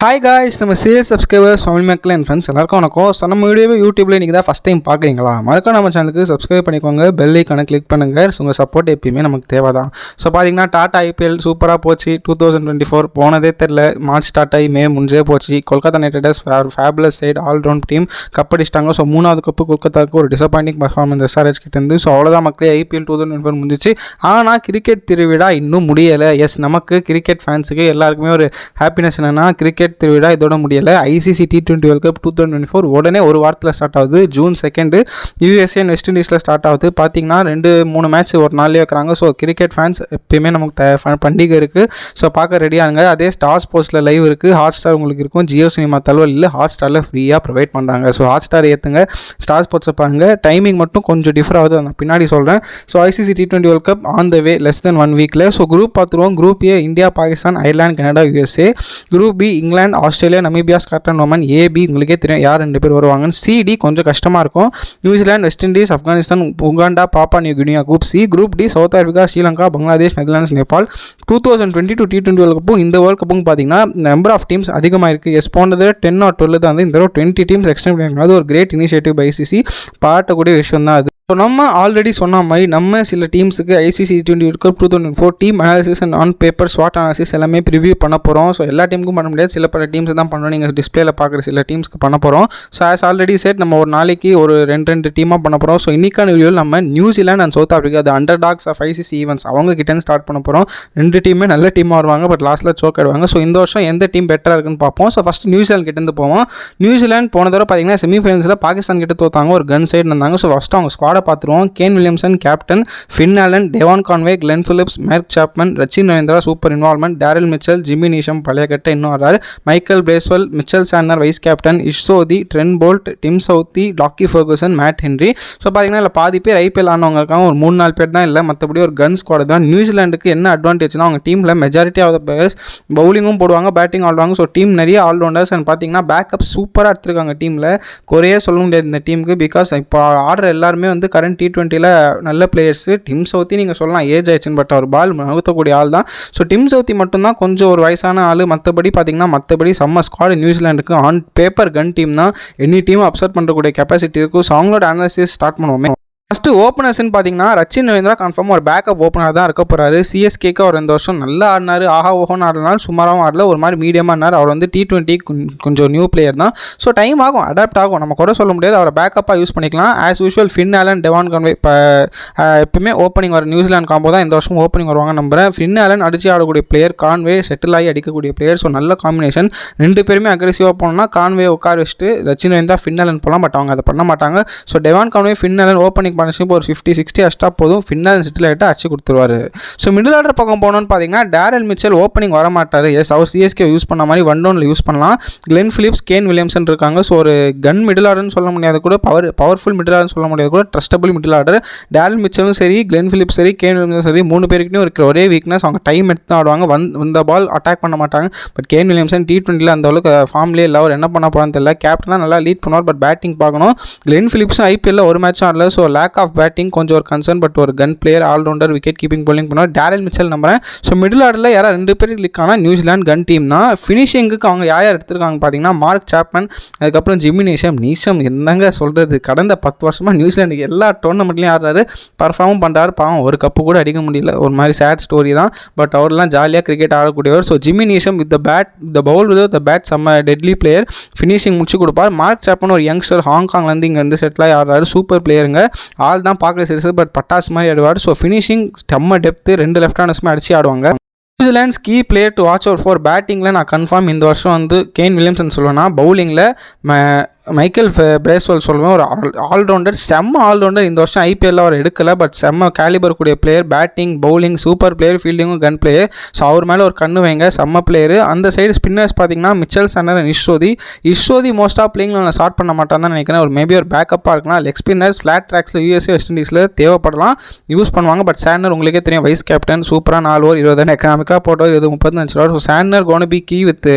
Hi guys, நம்ம sale subscribers family மக்கள் and friends எல்லாருக்கும் வணக்கம். ஸோ நம்ம வீடியோவை யூடியூப்ல இன்றைக்கி தான் ஃபஸ்ட் டைம் பார்க்குறீங்களா? மறக்காம நம்ம சேனலுக்கு சப்ஸ்கிரைப் பண்ணிக்கோங்க, பெல் ஐக்கானை கிளிக் பண்ணுங்கள். ஸோ உங்கள் சப்போர்ட் எப்பயுமே நமக்கு தேவை தான். ஸோ பார்த்தீங்கன்னா டாட்டா ஐபிஎல் சூப்பராக போச்சு. 2024 போனதே தெரில. மார்ச் ஸ்டார்ட் ஆகி மே முடிஞ்சே போச்சு. Kolkata night Riders fabulous side all-round team cup அடிச்சிட்டாங்க. ஸோ மூணாவது கப்பு கொல்கத்தாவுக்கு ஒரு டிசப்பாயிண்டிங் பர்ஃபார்மன்ஸ் எஸ்ஆர்ஹெச் கிட்டேருந்து. ஸோ அவ்வளோதான் மக்களே, ஐபிஎல் 2024 முடிஞ்சிச்சு. ஆனால் கிரிக்கெட் திருவிழா இன்னும் முடியலை. எஸ், நமக்கு கிரிக்கெட் ஃபேன்ஸுக்கு எல்லாருக்குமே ஒரு ஹாப்பினஸ் என்னென்னா கிரிக்கெட் திருவிழா இதோட முடியலை. ஐசிசி T20 வேர்ல்ட் கப் 2024 உடனே ஒரு வாரத்தில் ஸ்டார்ட் ஆகுது. ஜூன் 2 யூஎஸ்ஏ அண்ட் வெஸ்ட் இண்டீஸில் ஸ்டார்ட் ஆகுது. பார்த்தீங்கன்னா 2-3 மேட்ச் ஒரு நாள்லேயே வைக்கிறாங்க. ஸோ கிரிக்கெட் ஃபேன்ஸ் எப்பயுமே நமக்கு பண்டிகை இருக்குது. ஸோ பார்க்க ரெடியாகுங்க. அதே ஸ்டார் ஸ்போர்ட்ஸில் லைவ் இருக்குது. ஹாட் ஸ்டார் உங்களுக்கு இருக்கும். ஜியோ சினிமா தகவல் இல்லை, ஹாட் ஸ்டாரில் ஃப்ரீயாக ப்ரொவைட் பண்ணுறாங்க. ஸோ ஹாட் ஸ்டார் ஏற்றுங்க, ஸ்டார் ஸ்போர்ட்ஸை பாருங்கள். டைமிங் மட்டும் கொஞ்சம் டிஃபர் ஆகுது, நான் பின்னாடி சொல்கிறேன். So ICC T20 world cup on the way, less than 1 வீக்கில். ஸோ குரூப் பார்த்துருவோம். Group A India, Pakistan, Ireland, Canada, USA. Group B England, Australia, Namibia, Scotland, Oman. ஏபி உங்களுக்கே தெரியும் யார் 2 பேர் வருவாங்கன்னு. சிடி கொஞ்சம் கஷ்டமாக இருக்கும். New Zealand, West Indies, Afghanistan, Uganda, Papua New Guinea. Group C. Group D South Africa, Sri Lanka, Bangladesh, Netherlands, Nepal. 2022 T20 world கப்பும் இந்த வேர்ல்ட் கப்பும் பார்த்தீங்கன்னா நம்பர் ஆஃப் டீம்ஸ் அதிகமாக இருக்குது. எஸ், போனது 10 or 12 தான். இந்த 20 டீம்ஸ் எக்ஸ்டெண்ட் பண்ணியிருக்காங்க. அது ஒரு கிரேட் இனிஷியேட்டிவ் பை ஐசிசி. பாராட்டக்கூடிய விஷயம் தான் அது. ஸோ நம்ம ஆல்ரெடி சொன்ன மாதிரி நம்ம சில டீம்ஸுக்கு ICC T20 world cup 2024 team analysis and on paper ஸ்வாட் அனாலிசிஸ் எல்லாமே ப்ரிவியூ பண்ண போகிறோம். ஸோ எல்லா டீமுக்கும் பண்ண முடியாது, சில பல டீம்ஸ் தான் பண்ணுறோம். நீங்கள் டிஸ்பிளேல பார்க்குற சில டீம்ஸ்க்கு பண்ண போகிறோம். ஸோ ஆஸ் ஆல்ரெடி செட் நம்ம ஒரு நாளைக்கு ஒரு 2 டீமாக பண்ண போகிறோம். ஸோ இன்றைக்கான வீடியோவில் நம்ம நியூசிலாந்து அண்ட் சவுத் ஆஃப்ரிக்கா, அது underdogs of ICC events, அவங்க கிட்டேருந்து ஸ்டார்ட் பண்ண போகிறோம். 2 டீமே நல்ல டீமாக வருவாங்க, பட் லாஸ்ட்டில் சோக் ஆடுவாங்க. ஸோ இந்த வருஷம் எந்த டீம் பெட்டராக இருக்குன்னு பார்ப்போம். ஸோ ஃபஸ்ட்டு நியூசிலாந்து கிட்டேருந்து போவோம். நியூசிலாந்து போன தடவை பார்த்தீங்கன்னா செமிஃபைனல்ஸில் பாகிஸ்தான் கிட்ட தோத்தாங்க, ஒரு கன் சைடு இருந்தாங்க. ஸோ ஃபஸ்ட்டு அவங்க ஸ்குவாடை பார்த்துருவோம். Kane Williamson captain, Finn Allen, Devon Conway, Glenn Phillips, Mark Chapman, Rachin Ravindra super involvement, Daryl Mitchell, Jimmy Neesham பழைய கட்ட இன்னும் வர்றாரு, Michael Bracewell, Mitchell Santner vice captain, Ish Sodhi, Trent Boult, Tim Southee, Lockie Ferguson, Matt Henry. So பார்த்தீங்கன்னா இல்லை பாதி பேர் IPL ஆனவங்க இருக்காங்க, ஒரு 3-4 பேர் தான் இல்லை, மற்றபடி ஒரு கன் ஸ்குவாட் தான். நியூசிலாண்டுக்கு என்ன அட்வான்டேஜ்னா அவங்க டீமில் மெஜாரிட்டி ஆஃப் த பிளேயர்ஸ் பவுலிங்கும் போடுவாங்க, பேட்டிங் ஆடுவாங்க. ஸோ டீம் நிறைய ஆல்ரவுண்டர்ஸ் அண்ட் பார்த்தீங்கன்னா பேக்கப் சூப்பராக எடுத்துருக்காங்க டீமில். குறையே சொல்ல முடியாது இந்த டீமுக்கு. பிகாஸ் இப்போ ஆடுற எல்லாருமே வந்து கரண்ட் T20ல நல்ல பிளேயர்ஸு. டிம் சவுத்தி நீங்கள் சொல்லலாம் ஏஜ் ஆயிடுச்சுன்னு, பட் அவர் பால் நகர்த்தக்கூடிய ஆள் தான். ஸோ டிம் சவுத்தி மட்டும்தான் கொஞ்சம் ஒரு வயசான ஆள். மற்றபடி பார்த்தீங்கன்னா மற்றபடி செம்ம ஸ்குவாட் நியூசிலாண்டுக்கு. ஆன் பேப்பர் கன் டீம் தான், எனி டீம் அப்செட் பண்ணுறக்கூடிய கெப்பாசிட்டி இருக்கும். ஸோ அவங்களோட அனாலிசிஸ் ஸ்டார்ட் பண்ணுவோமே. ஃபஸ்ட்டு ஓப்பனர்ஸ்ன்னு பார்த்தீங்கன்னா ரச்சின் ரவீந்திரா கன்ஃபார்ம் ஒரு பேக்கப் ஓப்பனர் தான் இருக்க போகிறாரு. சிஎஸ்கேக்கு அவர் 2 வருஷம் நல்லா ஆடினார். ஓஹோன்னு ஆடலாம், சுமாராகவும் ஆடல, ஒரு மாதிரி மீடியமாக ஆடினார். அவர் வந்து T20 கொஞ்சம் நியூ பிளேயர் தான். ஸோ டைம் ஆகும், அடாப்ட் ஆகும், நம்ம கூட சொல்ல முடியாது. அவரை பேக்கப்பாக யூஸ் பண்ணிக்கலாம். As usual fin Allen, Devon Conway இப்போ எப்பவுமே ஓப்பனிங் வர நியூசிலாந்து காம்போ தான் இந்த வருஷம் ஓப்பனிங் வருவாங்க நம்புறேன். ஃபின் ஆலன் அடிச்சு ஆடக்கூடிய பிளேயர், கான்வே செட்டில் ஆகி அடிக்கக்கூடிய பிளேயர். ஸோ நல்ல காம்பினேஷன். 2 பேருமே அக்ரெசிவாக போனோம்னா கான்வே உட்கார வச்சுட்டு ரச்சின் ரவீந்திரா ஃபின் ஆலன் போகலாம், பட் அவங்க அதை பண்ண மாட்டாங்க. So Devon Conway Finn Allen opening partnership ஒரு 50-60 அஷ்டா போதும். ஃபின்னால் செட்டில் ஆகிட்டு அடிச்சு கொடுத்துருவாரு. ஸோ மிடில் ஆர்டர் பக்கம் போனோன்னு பார்த்தீங்கன்னா டேரல் மிச்சல் ஓப்பனிங் வர மாட்டார். எஸ், அவர் சிஎஸ்கே யூஸ் பண்ண மாதிரி 1 டவுனில் யூஸ் பண்ணலாம். கிளென் பிலிப்ஸ், கேன் வில்லியம்சன் இருக்காங்க. ஸோ ஒரு கன் மிடில் ஆர்டர்னு சொல்ல முடியாது கூட, பவர்ஃபுல் மிடில் ஆர்டர்னு சொல்ல முடியாது கூட, ட்ரஸ்டபிள் மிடில் ஆர்டர். டேரல் மிச்சலும் சரி, கிளென் பிலிப்ஸ் சரி, கேன் வில்லியம்சன் சரி, 3 பேருக்கிட்டையும் இருக்கிற ஒரே வீக்னஸ் அவங்க டைம் எடுத்து தான் ஆடுவாங்க. இந்த பால் அட்டாக் பண்ண மாட்டாங்க. பட் கேன் வில்லியம்சன் T20ல அந்த அளவுக்கு ஃபார்ம்லேயே இல்லை. அவர் என்ன பண்ண போகிறான்னு தெரியல. கேப்டனாக நல்லா லீட் பண்ணுவார், பட் பேட்டிங் பார்க்கணும். கிளென் பிலிப்ஸும் ஐபிஎல்ல ஒரு மேட்சும் ஆடல. ஸோ லேக் ஆஃப் பேட்டிங் கொஞ்சம் ஒரு கன்சர்ன், பட் ஒரு gun player, all rounder, wicket keeping bowling பண்ணுவார். டேரல் மிச்சல் நம்புறேன். ஸோ மிடில் ஆர்டரில் யாராவது 2 பேர் கிளிக்கான நியூசிலாந்து கன் டீம் தான். ஃபினிஷிங்குக்கு அவங்க யார் எடுத்திருக்காங்க பார்த்தீங்கன்னா மார்க் சாப்மன், அதுக்கப்புறம் ஜிம்மி நீஷம். என்னங்க சொல்கிறது, கடந்த 10 வருஷமாக நியூசிலாண்டுக்கு எல்லா டோர்னமெண்ட்லையும் ஆடுறாரு, பர்ஃபார்மும் பண்ணுறாரு. பாவம் ஒரு கப்பு கூட அடிக்க முடியல, ஒரு மாதிரி சேட் ஸ்டோரி தான். பட் அவர்லாம் ஜாலியாக கிரிக்கெட் ஆடக்கூடியவர். So Jimmy Neesham with the bat, the ball with the bat, செம்ம டெட்லி பிளேயர், ஃபினிஷிங் முடிச்சு கொடுப்பார். மார்க் சாப்மன் ஒரு யங்ஸ்டர், ஹாங்காங்லேருந்து இங்கே வந்து செட்டில் ஆடுறாரு, சூப்பர் பிளேயருங்க. ஆள் தான் பார்க்குற சீரிஸ், பட் பட்டாஸ் மாதிரி ஆடுவார். ஸோ ஃபினிஷிங் செம்ம டெப்த்து, 2 லெஃப்ட் ஹேண்டர்ஸுமே அடிச்சு ஆடுவாங்க. New Zealand's key player to watch out for. பேட்டிங்கில் நான் கன்ஃபார்ம் இந்த வருஷம் வந்து கேன் வில்லியம்சன் சொல்லுவேன்னா, பவுலிங்கில் மைக்கேல் பிரேஸ்வெல் சொல்லுவேன். ஒரு ஆல்ரவுண்டர், செம்ம ஆல்ரவுண்டர். இந்த வருஷம் ஐபிஎல்ல அவர் எடுக்கலை, பட் செம்ம கேலிபர் கூடிய player. Batting, bowling super player, ஃபீல்டிங்கும் கன் பிளேயர். ஸோ அவர் மேலே ஒரு கண்ணு வைங்க, செம்ம பிளேயர். அந்த சைடு ஸ்பின்னர்ஸ் பார்த்தீங்கன்னா மிச்சல் சாண்டர் அண்ட் இஷ்சோதி மோஸ்ட்டாக பிளேயிங்கில் நான் ஸ்டார்ட் பண்ண மாட்டான்னு தான் நினைக்கிறேன். ஒரு மேபி ஒரு பேக்கப்பாக இருக்கலாம். லெக் ஸ்பின்னர்ஸ் ஃப்ளாட் ட்ராக்ஸில் யூஎஸ்ஏ வெஸ்ட் இண்டீஸில் தேவைப்படலாம், யூஸ் பண்ணுவாங்க. பட் சாண்டர் உங்களுக்கே தெரியும், வைஸ் கேப்டன், சூப்பராக 4 ஓவர் 20 எக்கனாமிக்காக போட்டோம், 20-35 ரூபா. So Santner gonna be key with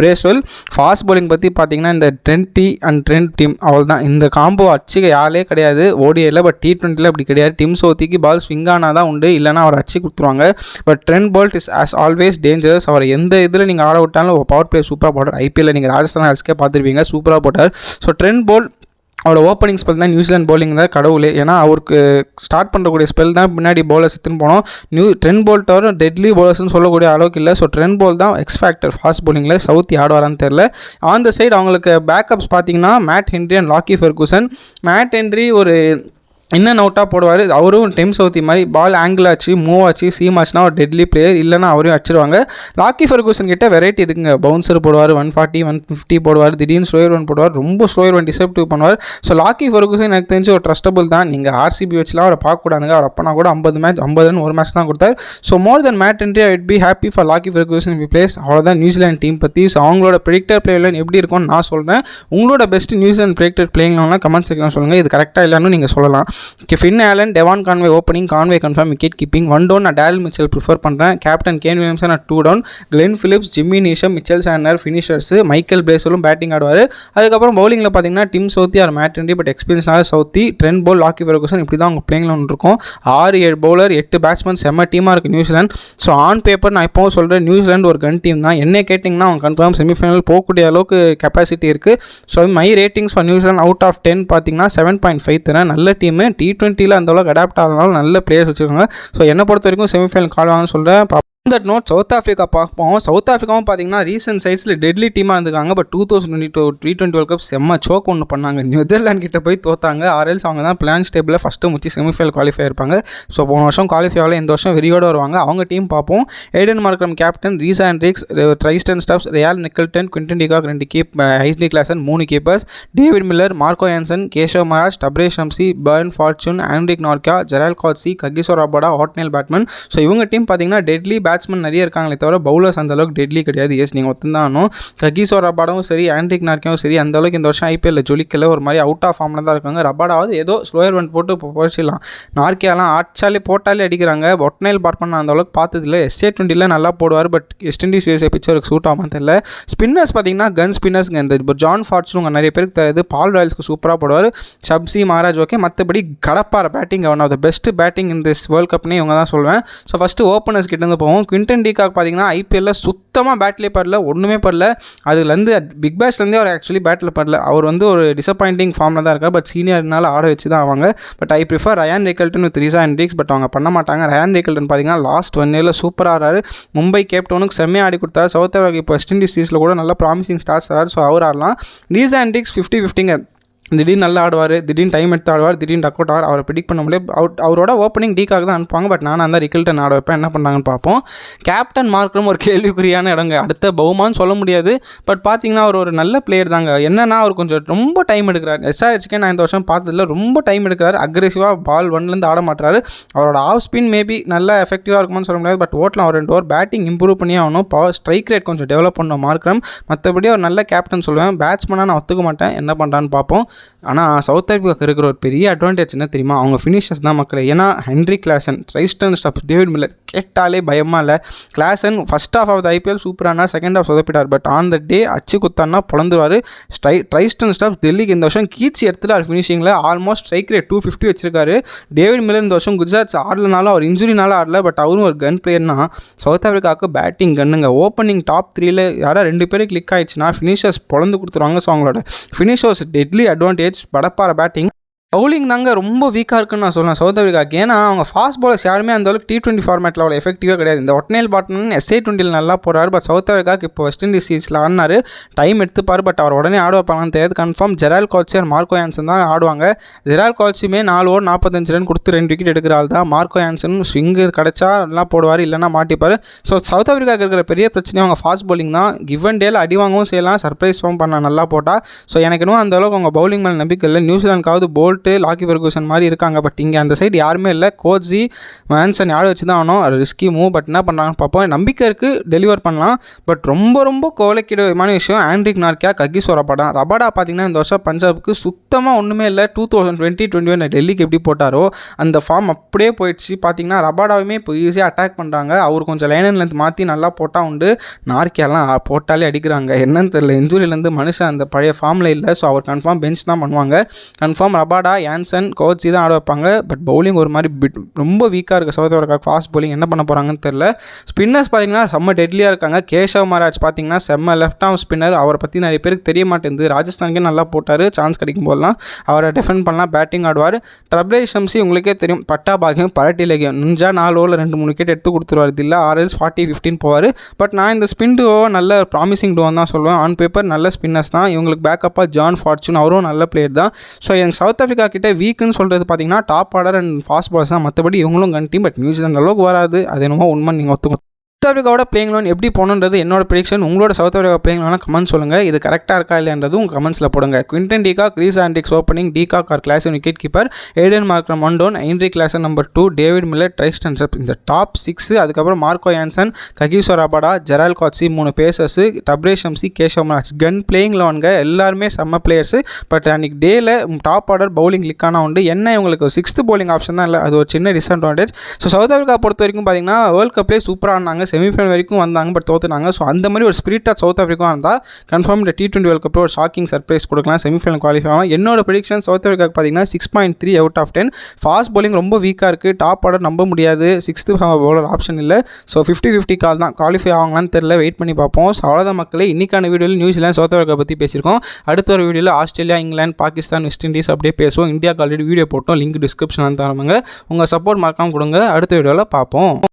Bracewell. Fast bowling பற்றி பார்த்தீங்கன்னா இந்த 20 அண்ட் அண்ட் ட்ரெண்ட் டீம் அவ்வளோதான். இந்த காம்போ அடிச்சிக்க யாரே கிடையாது ஓடிஐயில். பட் T20 அப்படி கிடையாது. டிம் சவுத்திக்கு பால் ஸ்விங் ஆனால் தான் உண்டு, இல்லைனா அவர் அடிச்சு கொடுத்துருவாங்க. But Trent Boult is as always dangerous. அவர் எந்த இதில் நீங்கள் ஆட விட்டாலும் பவர் பிளே சூப்பராக போட்டார். ஐபிஎல்ல நீங்கள் ராஜஸ்தான் ராயல்ஸ்க்கே பார்த்துருப்பீங்க, சூப்பராக போட்டார். ஸோ ட்ரெண்ட் போல்ட் அவரோட ஓப்பனிங் ஸ்பெல் தான் நியூசிலாந்து பவுலிங் தான் கடவுள். ஏன்னா அவருக்கு ஸ்டார்ட் பண்ணுறக்கூடிய ஸ்பெல் தான் பின்னாடி பவுலர்ஸ் எடுத்துன்னு போனோம். ட்ரெண்ட் போல்ட் தவிர டெட்லி பவுலர்ஸ்னு சொல்லக்கூடிய அளவுக்கு இல்லை. ஸோ ட்ரெண்ட் போல் தான் எக்ஸ் ஃபேக்டர் ஃபாஸ்ட் பவுலிங்கில். சவுத்தி ஆடுவாரான்னு தெரில. ஆன் த சைடு அவங்களுக்கு பேக்கப்ஸ் பார்த்தீங்கன்னா mat Henry and Lockie Ferguson. Mat Henry ஒரு இன்னும் அவுட்டாக போடுவார். அவரும் டிம் சவுத்தி மாதிரி பால் ஆங்கிள் ஆச்சு, மூவ் ஆச்சு, சீம் ஆச்சுன்னா ஒரு டெட்லி பிளேயர், இல்லைனா அவரையும் அடிச்சிருவாங்க. லாக்கி ஃபெர்குசன் கிட்ட வெரைட்டி இருக்குங்க. பவுன்சர் போடுவார், 140 150 போடுவார், திடீர்னு ஸ்லோயர் ஒன் போடுவார், ரொம்ப ஸ்லோயர் ஒன் டிசெப்டிவ் பண்ணுவார். ஸோ லாக்கி ஃபெர்குசன் எனக்கு தெரிஞ்சு ஒரு ட்ரஸ்டபுள் தான். நீங்கள் ஆர்சிபி வச்சுலாம் அவரை பார்க்கக்கூடாதுங்க. அவர் அப்பனா கூட 50 ரன் ஒரு மேட்ச் தான் கொடுத்தார். So more then Matt Henry I would be happy for Lockie Ferguson be place. அவ்வளோதான் நியூசிலாந்து டீம் பற்றி. ஸோ அவங்களோட ப்ரெடிக்டர் பிளேயர்லாம் எப்படி இருக்கும்னு நான் சொல்கிறேன். உங்களோட பெஸ்ட் நியூசிலாந்து ப்ரெடிக்டர் பிளேயிங்லாம் கமெண்ட் செக்ஷன் சொல்லுங்கள். இது கரெக்டாக இல்லைன்னு நீங்கள் சொல்லலாம். Finn Devon Conway opening, Conway confirm wicket keeping. 1 down நான் டேல் மிச்சல் ப்ரிஃபர் பண்ணுறேன். Captain Kane Williamson 2 down. Glenn Phillips, Jimmy Neesham, Mitchell Santner finishers. Michael பிரேசலும் பேட்டிங் ஆடுவார். அதுக்கப்புறம் பவுலிங்கில் பார்த்தீங்கன்னா Tim Southee or Matt Henry, but எக்ஸ்பீரியன்ஸ்னால Southee. Trent Boult, Lockie Ferguson. இப்படி தான் அவங்க பிளேயிங்கில் ஒன்று இருக்கும். 6-7 பவுலர், 8 பேட்ஸ்மேன், செம்ம டீமாக இருக்குது நியூசிலாந்து. ஸோ ஆன் பேப்பர் நான் இப்போவும் சொல்கிறேன், நியூசிலாந்து ஒரு கன் டீம் தான். என்ன கேட்டிங்கன்னா அவங்க கன்ஃபார்ம் செமிஃபைனல் போகக்கூடிய அளவுக்கு கெப்பாசிட்டி இருக்குது. So my ratings for New Zealand out of 10 பார்த்தீங்கன்னா 7.5 தரேன். நல்ல டீமு. T20 அந்த அளவுக்கு அடாப்ட் ஆகலாம், நல்ல பிளேயர்ஸ் வச்சுருக்காங்க. ஸோ என்னை பொறுத்த வரைக்கும் செமிஃபைனல் கால் வாங்கன்னு சொல்கிறேன். தட் நோட் சவுத் ஆஃப்ரிக்கா பார்ப்போம். சவுத் ஆஃப்ரிக்காவும் பார்த்தீங்கன்னா ரீசன்ட் சைட்ஸில் டெட்லி டீமாக இருந்திருக்காங்க. பட் 2022 T20 வேர்ல்ட் கப் செம்ம சோக் ஒன்று பண்ணாங்க. நெதர்லாந்து கிட்ட போய் தோத்தாங்க. ஆர்எல்ஸ் அவங்க தான் பிளான் ஸ்டேபிளில் ஃபஸ்ட்டு முச்சி செமிஃபைனல் குவாலிஃபை இருப்பாங்க. ஸோ போன வருஷம் குவாலிஃபை ஆகல, இந்த வருஷம் வெறியோடு வருவாங்க. அவங்க டீம் பார்ப்போம். Aiden Markram captain, Reeza Hendricks, Tristan Stubbs, Ryan Rickelton, Quinton de Kock 2 ஹைஸ்னி Klaasen 3 keepers, David Miller, Marco Jansen, Keshav Maharaj, Tabraiz Shamsi, Bjorn Fortuin, Anrich Nortje, Gerald Coetzee, Kagiso Rabada, Ottniel Baartman. So இவங்க team பார்த்தீங்கன்னா deadly batsman நிறைய இருக்காங்களே தவிர bowlers அந்த அளவுக்கு deadly கிடையாது. S நீங்கள் ஒத்துந்தானும். ககிசோ ரபாடாவும் சரி, ஆண்ட்ரிக் நார்காவும் சரி, அந்த அளவுக்கு இந்த வருஷம் ஐபிஎல்ல ஜொலிக்கல. ஒரு மாதிரி அவுட் ஆஃப் ஃபார்மில் தான் இருக்காங்க. ரபாடாவது ஏதோ ஸ்லோயர் ஒன் போட்டு போச்சிடலாம். நார்கியாலாம் ஆட்சாலே போட்டாலே அடிக்கிறாங்க. ஒட்னேல் பார்ட்மன் அந்த அளவுக்கு பார்த்ததில்ல. SA20 நல்லா போடுவார். பட் வெஸ்ட் இண்டீஸ் யூஎஸ்ஏ பிச்சருக்கு சூட் ஆகாமல் தெரியல. ஸ்பின்னர்ஸ் பார்த்தீங்கன்னா கன் ஸ்பின்னர்ஸ்ங்க. இந்த இப்போ ஜான் ஃபார்ட்ஸும் உங்கள் நிறைய பேருக்கு தெரியாது. பால் ராயல்ஸ்க்கு சூப்பராக போடுவார். Shamsi Maharaj okay. மற்றபடி கடப்பார batting one of the best batting இந்த வேர்ல்ட் கப்னே இவங்க தான் சொல்லுவேன். ஸோ ஃபஸ்ட்டு ஓப்பனர்ஸ் கிட்டேருந்து போவோம். குவிண்டன் டிகாக் பார்த்தீங்கன்னா ஐபிஎல்ல சுத்தமாக பேட்லேயே படல, ஒன்றுமே படல. அதுலேருந்து பிக் பேஷ்லேருந்தே அவர் ஆக்சுவலி பேட்டில் படல. அவர் வந்து ஒரு டிசப்பாயிண்டிங் ஃபார்மில் தான் இருக்கார். பட் சீனியர்னால ஆட வச்சு தான் ஆவாங்க. But I prefer Ryan Rickelton with Reeza Hendricks. But அவங்க பண்ண மாட்டாங்க. ரயான் நிக்கல்டன் பார்த்தீங்கன்னா லாஸ்ட் 1 இயரில் சூப்பராக ஆடுறாரு. மும்பை கேப்டவுனுக்கு செம்மையாக ஆடி கொடுத்தாரு. சவுத் ஆஃப்ரிக்கா இப்போ வெஸ்ட் இண்டீஸ் சீரீஸில் கூட நல்லா ப்ராமிசிங் ஸ்டார்ஸ் ஆடுறாரு. ஸோ அவர் ஆடலாம். ரீசா ஹெண்ட்ரிக்ஸ் 50-50ங்க. திடீர்னு நல்லா ஆடுவார், திடீர்னு டைம் எடுத்து ஆடுவார், திடீர்னு டக் அவுட் ஆவார். அவரை ப்ரெடிக்ட் பண்ண முடியாது. அவரோட ஓப்பனிங் டீக்காக தான் அனுப்புவாங்க. பட் நான் அந்த ரிக்கல்டன் ஆட வைப்பேன். என்ன பண்ணாங்கன்னு பார்ப்போம். கேப்டன் மார்க்ரம் ஒரு கேள்விக்குறியான இடங்க. அடுத்த பவுமான்னு சொல்ல முடியாது. பட் பார்த்தீங்கன்னா அவர் ஒரு நல்ல பிளேயர் தாங்க. என்னன்னா அவர் கொஞ்சம் ரொம்ப டைம் எடுக்கிறார். SRHக்கு நான் இந்த வருஷம் பார்த்ததில்ல, ரொம்ப டைம் எடுக்கிறார். அக்ரெசிவாக பால் 1லேருந்து ஆட மாட்டாரு. அவரோட ஆஃப் ஸ்பின் மேபி நல்லா எஃபெக்டிவாக இருக்குமான்னு சொல்ல முடியாது. பட் ஓட்டலாம் அவர் 2 ஓவர் பேட்டிங் இம்ப்ரூவ் பண்ணி ஆகணும். பவர் ஸ்ட்ரைக் ரேட் கொஞ்சம் டெவலப் பண்ணணும் மார்க்ரம். மற்றபடி அவர் நல்ல கேப்டன் சொல்லுவேன். பேட்ஸ்மேனாக நான் ஒத்துக்க மாட்டேன். என்ன பண்ணுறான்னு பார்ப்போம். ஆனால் சவுத் ஆஃப்ரிக்காவுக்கு இருக்கிற ஒரு பெரிய அட்வான்டேஜ் என்ன தெரியுமா? அவங்க ஃபினிஷர்ஸ் தான் மக்கள். ஏன்னா Heinrich Klaasen, Tristan Stubbs, David Miller கேட்டாலே பயமாக இல்லை. Klaasen first half of the IPL சூப்பரானா, செகண்ட் ஆஃப் சொதப்பிட்டார். பட் ஆன் த டே அச்சு குத்தானா பொழந்துருவார். ட்ரைஸ்டன் ஸ்டப்ஸ் டெல்லிக்கு இந்த வருஷம் கீச்சி எடுத்துட்டார் ஃபினிஷிங்கில். ஆல்மோஸ்ட் ஸ்ட்ரைக் ரேட் 250 வச்சிருக்காரு. டேவிட் மில்லர் இந்த வருஷம் குஜராத் ஆடலனாலும் அவர் இன்ஜுரினால ஆடல. பட் அவரும் ஒரு கன் பிளேயர்னா. சவுத் ஆஃப்ரிக்காவுக்கு பேட்டிங் கன்னுங்க. ஓப்பனிங் டாப் 3ல யாராவது 2 பேர் கிளிக் ஆயிடுச்சுன்னா ஃபினிஷர்ஸ் பொழந்து கொடுத்துருவாங்க. ஸோ அவங்களோட ஃபினிஷர்ஸ் டெட்லி அட்வான்டேஜ். படப்பார பேட்டிங். பவுலிங் தாங்க ரொம்ப வீக்காக இருக்குன்னு நான் சொல்லுவேன் சவுத் ஆஃப்ரிக்காக்கு. ஏன்னா அவங்க ஃபாஸ்ட் பாலர்ஸ் யாருமே அந்த அளவுக்கு T20 ஃபார்மேட்டில் அவ்வளோ எஃபெக்டிவாக கிடையாது. இந்த ஒட்னேல் பார்ட்மன் SA20 நல்லா போகிறாரு. பட் சவுத் ஆஃப்ரிக்காவுக்கு இப்போ வெஸ்ட் இண்டீஸ் சீரீஸில் ஆடினார். டைம் எடுத்துப்பார். பட் அவர் உடனே ஆட வைப்பாங்கன்னு தெரியாது. கன்ஃபார்ம் ஜெரால் காட்சி மார்க்கோ யான்சன் தான் ஆடுவாங்க. ஜெரால் காட்சியுமே 4 ஓவர் 45 ரன் கொடுத்து 2 விக்கெட் எடுக்கிற ஆள் தான். மார்க்கோ யான்சன் ஸ்விங்கு கிடச்சா எல்லாம் போடுவார், இல்லைனா மாட்டிப்பார். ஸோ சவுத் ஆஃப்ரிக்காவுக்கு இருக்கிற பெரிய பிரச்சனை அவங்க ஃபாஸ்ட் பவுலிங் தான். கிவன் டேல அடி வாங்கவும் செய்யலாம், சர்ப்ரைஸ் ஃபார்ம் பண்ண நல்லா போட்டால். ஸோ எனக்கு இன்னும் அந்த அளவுக்கு அவங்க பவுலிங் மேலே நம்பிக்கை இல்லை. நியூசிலாந்துக்காவது போல்ட் போல்ட்டு லாக்கி ஃபெர்கூசன் மாதிரி இருக்காங்க. பட் இங்கே அந்த சைடு யாருமே இல்லை. கோட்ஸி மேன்சன் யாரும் வச்சு தான் ஆகணும். அது ரிஸ்கி மூவ். பட் என்ன பண்ணுறாங்கன்னு பார்ப்போம். நம்பிக்கை இருக்குது டெலிவர் பண்ணலாம். பட் ரொம்ப ரொம்ப கோலைக்கிடமான விஷயம் ஆண்ட்ரிக் நார்க்கியா ககிசோ ரபாடா பார்த்தீங்கன்னா இந்த வருஷம் பஞ்சாபுக்கு சுத்தமாக ஒன்றுமே இல்லை. 2020-21 டெல்லிக்கு எப்படி போட்டாரோ அந்த ஃபார்ம் அப்படியே போயிடுச்சு. பார்த்தீங்கன்னா ரபாடாவுமே இப்போ ஈஸியாக அட்டாக் பண்ணுறாங்க. அவர் கொஞ்சம் லைன் அண்ட் லென்த் மாற்றி நல்லா போட்டால் உண்டு. நார்க்கியாலாம் போட்டாலே அடிக்கிறாங்க. என்னன்னு தெரியல, இன்ஜுரியிலேருந்து மனுஷன் அந்த பழைய ஃபார்மில் இல்லை. ஸோ அவர் கன்ஃபார்ம் பெஞ்ச் தான் பண்ணுவாங்க. கன்ஃபார்ம் ரபாடா, யான்சன், கோட்ஸி தான் ஆட வைப்பாங்க. பட் பவுலிங் ஒரு மாதிரி ரொம்ப வீக்காக இருக்குது சவுத் ஆஃப்ரிக்கா. ஃபாஸ்ட் பவுலிங் என்ன பண்ண போகிறாங்கன்னு தெரியல. ஸ்பின்னர்ஸ் பார்த்தீங்கன்னா செம்ம டெட்லியாக இருக்காங்க. கேஷவ் மகாராஜ் பார்த்தீங்கன்னா செம்ம லெஃப்ட் ஆர்ம் ஸ்பின்னர். அவரை பற்றி நிறைய பேருக்கு தெரிய மாட்டேங்குது. ராஜஸ்தானுக்கே நல்லா போட்டார். சான்ஸ் கிடைக்கும் போதெல்லாம் அவரை டிஃபெண்ட் பண்ணலாம், பேட்டிங் ஆடுவார். ட்ரபிள் ஷம்சி உங்களுக்கே தெரியும், பட்டா பாகியம் பரட்டி லகியம் நிஞ்சா 4 ஓவரில் 2-3 விக்கெட் எடுத்து கொடுத்துருவார். இது இல்லை RS 40-15 போவார். பட் நான் இந்த ஸ்பின் டுவோ நல்ல ப்ராமிசிங் டுவோன்னு தான் சொல்லுவேன். ஆன் பேப்பர் நல்ல ஸ்பின்னர்ஸ் தான். இவங்களுக்கு பேக்கப்பாக ஜான் ஃபார்ச்சூன், அவரும் நல்ல பிளேயர் தான். ஸோ எனக்கு சவுத் ஆஃப்ரிக்கா கிட்டே வீக்குன்னு சொல்கிறது பார்த்தீங்கன்னா top order and fast balls தான். மற்றபடி இவங்களும் கன் டீம். பட் நியூசிலாந்து அளவுக்கு வராது. அது என்னமோ உண்மை, நீங்கள் ஒத்துக்கணும். சவுத் ஆஃப்ரிக்காவோட பிளேயிங் லோன் எப்படி போகணுன்றது என்னோட ப்ரெடிக்ஷன். உங்களோட சவுத் ஆஃப்ரிக்கா பிளேயிங் லோனா கமெண்ட் சொல்லுங்கள். இது கரெக்டாக இருக்கா இல்லைன்றது உங்கள் கமெண்ட்ஸில் போடுங்க. Quinton de Kock, Reeza Hendricks opening, de Kock or Klaasen wicket keeper, Aiden Markram one down, Heinrich Klaasen number 2, David Miller, Tristan செப் இந்த டாப் 6. அதுக்கப்புறம் Marco Jansen, Kagiso Rabada, Gerald Coetzee 3 pacers, Tabraiz Shamsi, Keshav Maharaj gun playing லோனுங்க. எல்லாருமே செம்ம players. But அன்றைக்கி டேயில் top order bowling லிக்கான உண்டு. என்ன இவங்களுக்கு 6th பவுலிங் ஆப்ஷன் தான் இல்லை. அது ஒரு சின்ன டிஸ்அட்வான்டேஜ். ஸோ சவுத் ஆஃப்ரிக்கா பொறுத்த வரைக்கும் பார்த்தீங்கன்னா வேர்ல்ட் கப்லேயே சூப்பராக ஆனாங்க. செமிஃபைனல் வரைக்கும் வந்தாங்க. பட் தோத்துனாங்க. ஸோ அந்த மாதிரி ஒரு ஸ்பிரிட் ஆஃப் சவுத் ஆஃப்ரிக்கா இருந்தால் கன்ஃபார்ம் இந்த T20 வேர்ல்ட் கப்பில் ஒரு ஷாக்கிங் சர்ப்ரைஸ் கொடுக்கலாம். செமிஃபைனல் குவாலிஃபை ஆகும். என்னோட ப்ரெடிக்ஷன் சவுத் ஆஃப்ரிக்காவுக்கு பார்த்தீங்கன்னா 6.3 அவுட் ஆஃப் 10. ஃபாஸ்ட் பவுலிங் ரொம்ப வீக்காக இருக்குது. டாப் ஆர்டர் நம்ப முடியாது. 6th பவுலர் ஆப்ஷன் இல்லை. ஸோ 50-50 கால் தான். குவாலிஃபை ஆகலான்னு தெரியல. வெயிட் பண்ணி பார்ப்போம். ஸோ அவ்வளோதான் மக்களே. இன்றைக்கான வீடியோவில் நியூசிலாந்து சவுத் ஆஃப்ரிக்கா பற்றி பேசியிருக்கோம். அடுத்த ஒரு வீடியோவில் Australia, England, Pakistan, west Indies அப்படியே பேசுவோம். இந்தியாவுக்கு ஆல்ரெடி வீடியோ போட்டோம். லிங்க் டிஸ்கிரிப்ஷனில் தரவங்க. உங்கள் சப்போர்ட் மறக்காமல் கொடுங்க. அடுத்த வீடியோவில் பார்ப்போம்.